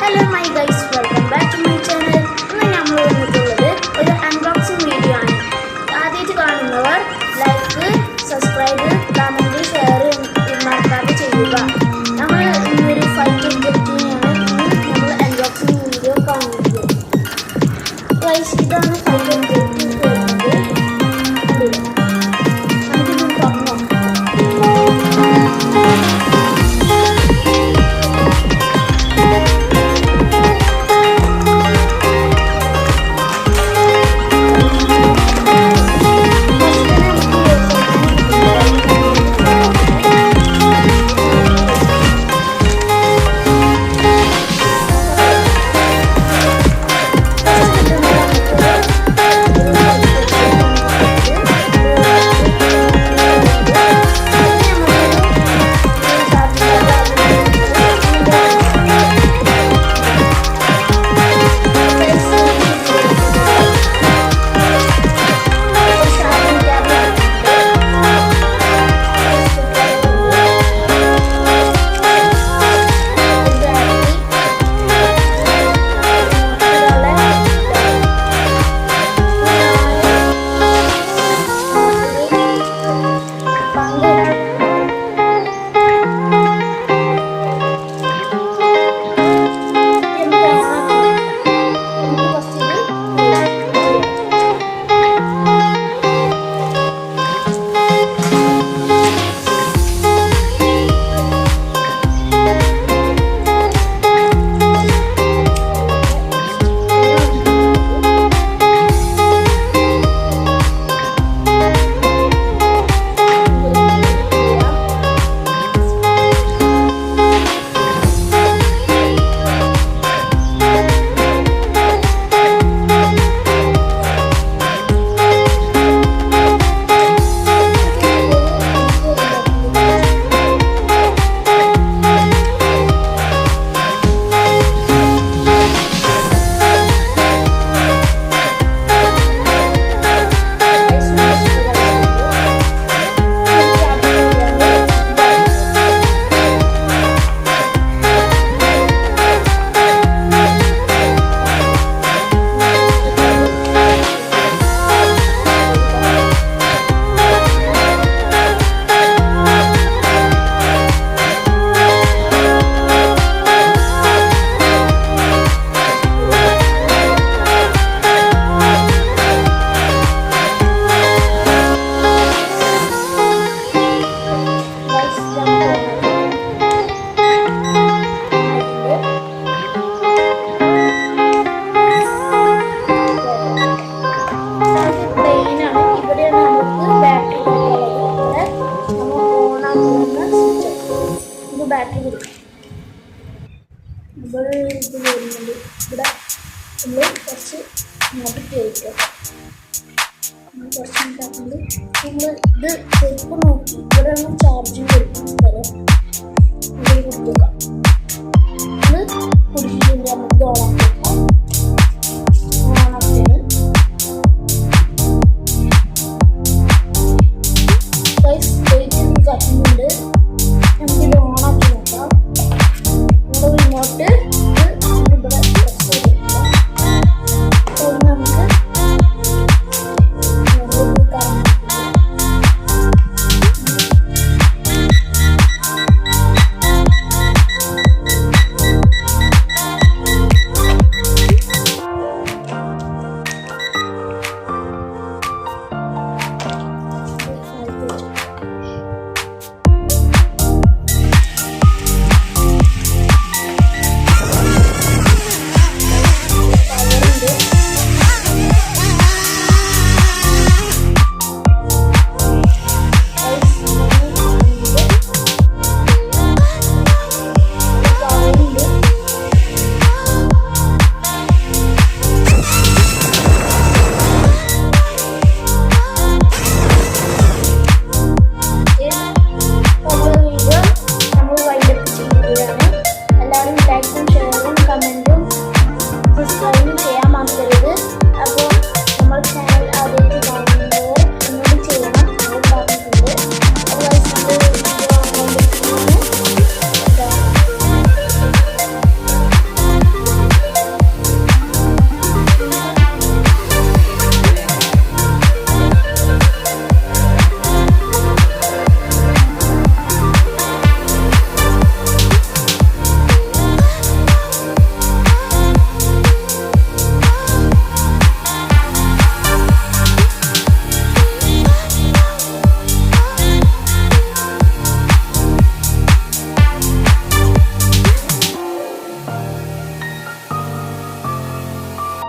Hello my guys, welcome back to my channel. ഇന്ന് നമ്മൾ വന്നിട്ടുള്ളത് ഒരു അൺബോക്സിംഗ് വീഡിയോ ആണ്. ആദ്യമായിട്ട് കാണുന്നവർ ലൈക്ക്, സബ്സ്ക്രൈബ്, കമന്റ്, ഷെയർ മറക്കാതെ ചെയ്യുക. നമ്മൾ ഇന്നൊരു 5 ഒബ്ജക്റ്റിനെയാണ് നമ്മൾ അൺബോക്സിംഗ് വീഡിയോ കാണുന്നത്. ഗൈസ്, ഇതാണ് 5 ഒബ്ജക്റ്റ് വരുന്നത്. നമുക്കിത് തുറന്നു നോക്കാം. ബാറ്ററി കൊടുക്കാം. നമ്മൾ ഇത് വരുന്നുണ്ട്. ഇവിടെ നമ്മൾ കുറച്ച് ഇങ്ങോട്ട് കയറ്റുക. കുറച്ച് ഇങ്ങോട്ടാക്കുന്നുണ്ട്. നമ്മൾ ഇത് ശരിക്കും നോക്കി ഇവിടെ ഒന്ന് ചാർജിങ് കൊടുക്കുന്ന സ്ഥലം ഇവിടെ കൊടുക്കുക. ഇത് കുടിച്ചിട്ടുണ്ട്. നമുക്ക് ഓണാക്കി